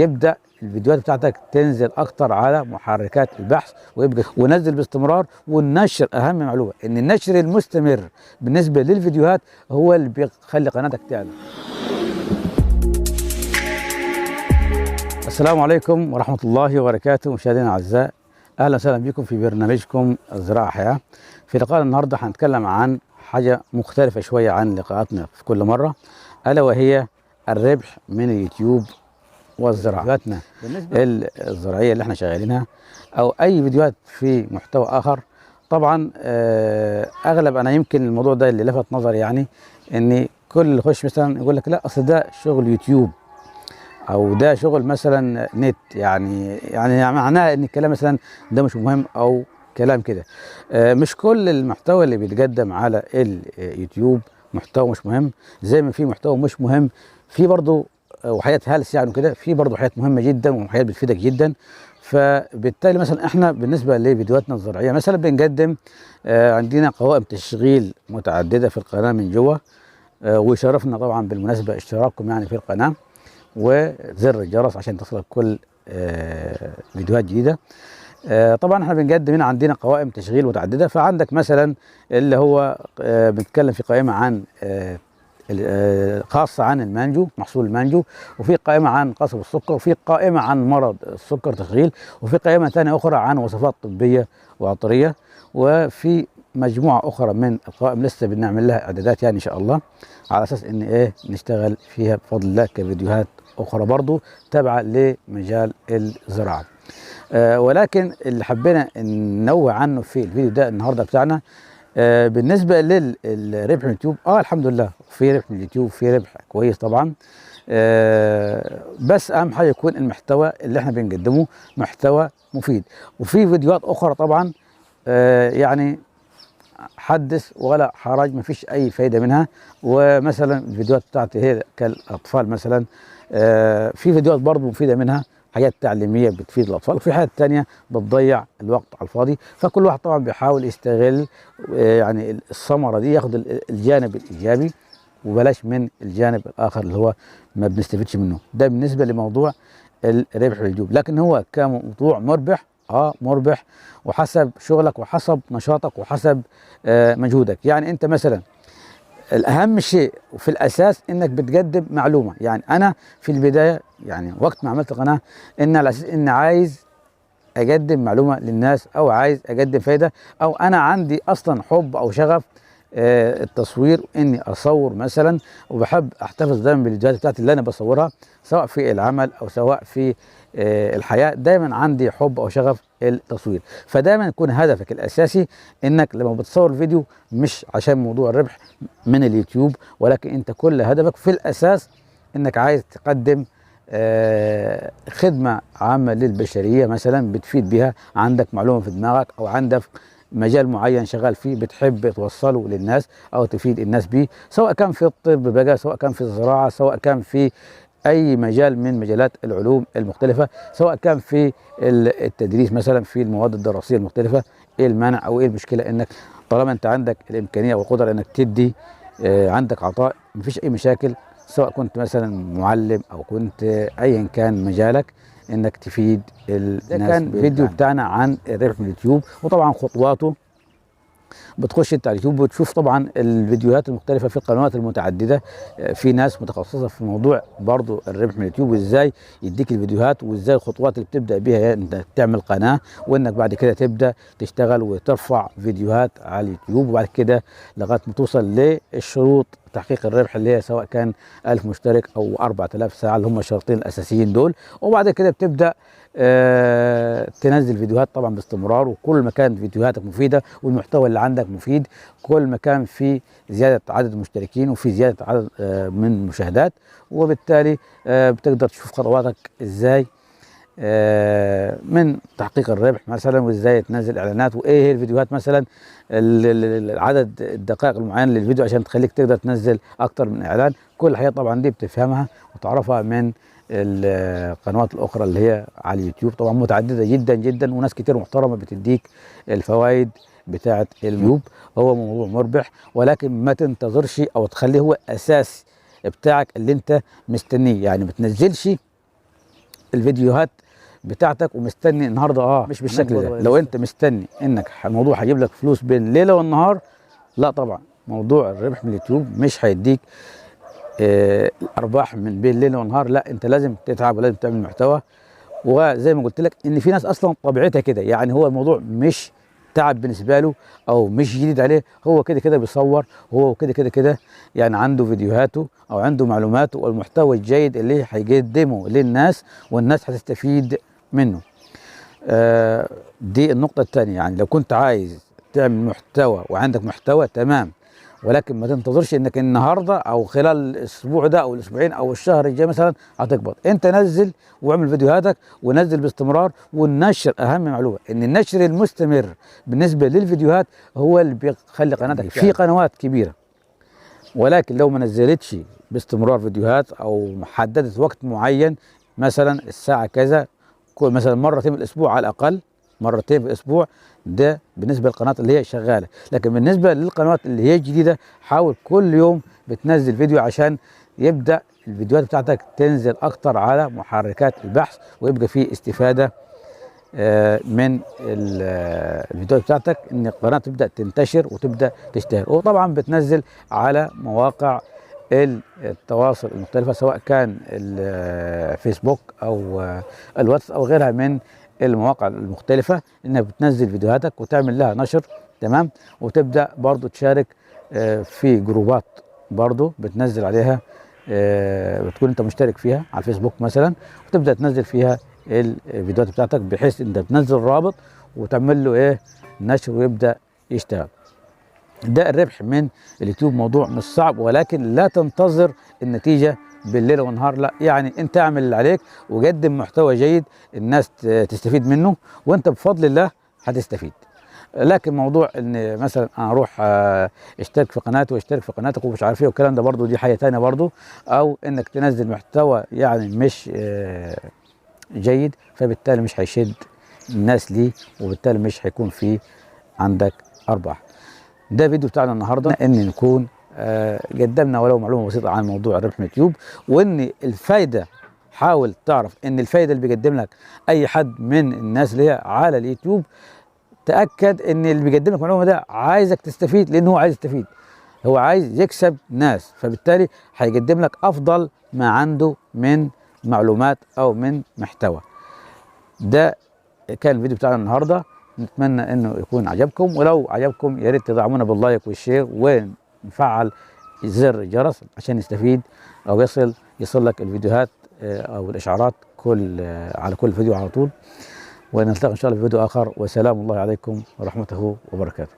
يبدا الفيديوهات بتاعتك تنزل اكتر على محركات البحث، ويبقى ونزل باستمرار. والنشر، اهم معلومه ان النشر المستمر بالنسبه للفيديوهات هو اللي بيخلي قناتك تعلى. السلام عليكم ورحمه الله وبركاته، مشاهدينا الاعزاء، اهلا وسهلا بكم في برنامجكم الزراعه حياه. في لقاء النهارده هنتكلم عن حاجه مختلفه شويه عن لقاءاتنا في كل مره، الا وهي الربح من اليوتيوب والزراعه. فيديوهاتنا الزراعيه اللي احنا شغالينها او اي فيديوهات في محتوى اخر، طبعا اغلب انا يمكن الموضوع ده اللي لفت نظري، يعني ان كل اللي يخش مثلا يقول لك لا اصل ده شغل يوتيوب او ده شغل مثلا نت، يعني معناها ان الكلام مثلا ده مش مهم او كلام كده. مش كل المحتوى اللي بيتقدم على اليوتيوب محتوى مش مهم، زي ما في محتوى مش مهم في برضه وحياة هلس يعني كده، في برضه حياة مهمة جدا وحياة بتفيدك جدا. فبالتالي مثلا احنا بالنسبة لفيديوهاتنا الزراعية مثلا بنقدم عندنا قوائم تشغيل متعددة في القناة من جوه، ويشرفنا طبعا بالمناسبة اشتراككم يعني في القناة وزر الجرس عشان تصلك كل فيديوهات جديدة. طبعا احنا بنقدم هنا عندنا قوائم تشغيل متعددة، فعندك مثلا اللي هو بنتكلم في قائمة عن خاصة عن المانجو، محصول المانجو، وفي قائمة عن قصب السكر، وفي قائمة عن مرض السكر تشغيل، وفي قائمة ثانية أخرى عن وصفات طبية وعطرية، وفي مجموعة أخرى من القوائم لسه بنعمل لها إعدادات يعني إن شاء الله، على أساس إن نشتغل فيها بفضل الله كفيديوهات أخرى برضو تابعة لمجال الزراعة. ولكن اللي حبينا ننوه عنه في الفيديو ده النهارده بتاعنا بالنسبه للربح من اليوتيوب. الحمد لله في ربح من اليوتيوب، في ربح كويس طبعا، بس اهم حاجه يكون المحتوى اللي احنا بنقدمه محتوى مفيد. وفي فيديوهات اخرى طبعا يعني حدث ولا حرج، ما فيش اي فايده منها. ومثلا الفيديوهات بتاعتي هي كالاطفال مثلا، في فيديوهات برضه مفيده منها، حاجات تعليميه بتفيد الاطفال، وفي حاجات تانية بتضيع الوقت على الفاضي. فكل واحد طبعا بيحاول يستغل يعني الثمره دي، ياخد الجانب الايجابي وبلاش من الجانب الاخر اللي هو ما بنستفيدش منه. ده بالنسبه لموضوع الربح في اليوتيوب. لكن هو كموضوع مربح، مربح، وحسب شغلك وحسب نشاطك وحسب مجهودك. يعني انت مثلا الاهم شيء وفي الاساس انك بتقدم معلومه. يعني انا في البدايه يعني وقت ما عملت القناه ان على اساس ان عايز اقدم معلومه للناس او عايز اقدم فايده، او انا عندي اصلا حب او شغف التصوير، اني اصور مثلا، وبحب احتفظ دايما بالفيديوهات بتاعتي اللي انا بصورها سواء في العمل او سواء في الحياه. دايما عندي حب او شغف التصوير، فدايما يكون هدفك الاساسي انك لما بتصور فيديو مش عشان موضوع الربح من اليوتيوب، ولكن انت كل هدفك في الاساس انك عايز تقدم خدمه عامه للبشريه، مثلا بتفيد بها، عندك معلومه في دماغك او عندك مجال معين شغال فيه بتحب توصله للناس او تفيد الناس بيه، سواء كان في الطب بقى، سواء كان في الزراعه، سواء كان في اي مجال من مجالات العلوم المختلفه، سواء كان في التدريس مثلا في المواد الدراسيه المختلفه. ايه المانع او ايه المشكله انك طالما انت عندك الامكانيه والقدره انك تدي، عندك عطاء، مفيش اي مشاكل، سواء كنت مثلا معلم او كنت ايا كان مجالك، انك تفيد الناس. ده كان فيديو بتاعنا عن الربح من اليوتيوب، وطبعا خطواته بتخش انت على اليوتيوب وتشوف طبعا الفيديوهات المختلفه في القنوات المتعدده. في ناس متخصصه في موضوع برضو الربح من اليوتيوب، وازاي يديك الفيديوهات وازاي الخطوات اللي بتبدا بيها انك تعمل قناه، وانك بعد كده تبدا تشتغل وترفع فيديوهات على اليوتيوب، وبعد كده لغايه ما توصل للشروط تحقيق الربح اللي هي سواء كان 1000 مشترك او 4000 ساعه، اللي هم الشرطين الاساسيين دول. وبعد كده بتبدا تنزل فيديوهات طبعا باستمرار، وكل ما كانت فيديوهاتك مفيده والمحتوى اللي عندك مفيد، كل ما كان في زياده عدد المشتركين وفي زياده عدد من المشاهدات، وبالتالي بتقدر تشوف خطواتك ازاي من تحقيق الربح مثلا، وازاي تنزل اعلانات، وايه هي الفيديوهات مثلا عدد الدقائق المعين للفيديو عشان تخليك تقدر تنزل اكتر من اعلان. كل الحاجات طبعا دي بتفهمها وتعرفها من القنوات الاخرى اللي هي على اليوتيوب، طبعا متعدده جدا جدا، وناس كتير محترمه بتديك الفوائد بتاعه اليوتيوب. هو موضوع مربح، ولكن ما تنتظرش او تخليه هو الاساس بتاعك اللي انت مستنيه. يعني ما تنزلش الفيديوهات بتاعتك ومستني النهارده مش بالشكل ده. لو انت مستني انك الموضوع هيجيب لك فلوس بين الليله والنهار، لا طبعا. موضوع الربح من اليوتيوب مش هيديك الارباح من بين الليل والنهار. لا، انت لازم تتعب ولازم تعمل محتوى. وزي ما قلت لك ان في ناس اصلا طبيعتها كده، يعني هو الموضوع مش تعب بالنسبه له او مش جديد عليه، هو كده كده بيصور، هو كده كده كده يعني عنده فيديوهاته او عنده معلوماته والمحتوى الجيد اللي هيقدمه للناس والناس هتستفيد منه. دي النقطه الثانيه. يعني لو كنت عايز تعمل محتوى وعندك محتوى تمام، ولكن ما تنتظرش انك النهارده او خلال الاسبوع ده او الاسبوعين او الشهر الجاي مثلا هتقبض. انت نزل واعمل فيديوهاتك ونزل باستمرار. والنشر، اهم معلومه ان النشر المستمر بالنسبه للفيديوهات هو اللي بيخلي قناتك. في قنوات كبيره ولكن لو ما نزلتش باستمرار فيديوهات او حددت وقت معين، مثلا الساعه كذا، مثلا مرتين في الاسبوع على الاقل، مرتين في الاسبوع، ده بالنسبه للقنوات اللي هي شغاله. لكن بالنسبه للقنوات اللي هي جديده، حاول كل يوم بتنزل فيديو عشان يبدا الفيديوهات بتاعتك تنزل اكتر على محركات البحث ويبقى فيه استفاده من الفيديوهات بتاعتك، ان القناه تبدا تنتشر وتبدا تشتهر. وطبعا بتنزل على مواقع التواصل المختلفه، سواء كان الفيسبوك او الواتس او غيرها من المواقع المختلفه، انك بتنزل فيديوهاتك وتعمل لها نشر. تمام. وتبدا برضو تشارك في جروبات برضو بتنزل عليها، بتكون انت مشترك فيها على الفيسبوك مثلا، وتبدا تنزل فيها الفيديوهات بتاعتك، بحيث انت بتنزل رابط وتعمل له نشر ويبدا يشتغل. ده الربح من اليوتيوب. موضوع مش صعب، ولكن لا تنتظر النتيجه بالليل والنهار. لا، يعني انت اعمل اللي عليك وقدم محتوى جيد الناس تستفيد منه، وانت بفضل الله هتستفيد. لكن موضوع ان مثلا انا اروح اشترك في قناتي واشترك في قناتك ومش عارف ايه والكلام ده، برضو دي حاجه ثانيه برضو. او انك تنزل محتوى يعني مش جيد، فبالتالي مش هيشد الناس ليه، وبالتالي مش هيكون في عندك ارباح. ده فيديو بتاعنا النهارده، ان نكون قدمنا ولو معلومه بسيطه عن موضوع الربح من اليوتيوب، وان الفايده، حاول تعرف ان الفايده اللي بيقدم لك اي حد من الناس اللي هي على اليوتيوب، تاكد ان اللي بيقدم لك المعلومه ده عايزك تستفيد، لان هو عايز يستفيد، هو عايز يكسب ناس، فبالتالي هيقدم لك افضل ما عنده من معلومات او من محتوى. ده كان الفيديو بتاعنا النهارده، نتمنى انه يكون عجبكم. ولو عجبكم يا ريت تدعمونا باللايك والشير ونفعل زر الجرس عشان نستفيد او يصل لك الفيديوهات او الاشعارات على كل فيديو على طول. ونلتقي ان شاء الله في فيديو اخر، وسلام الله عليكم ورحمته وبركاته.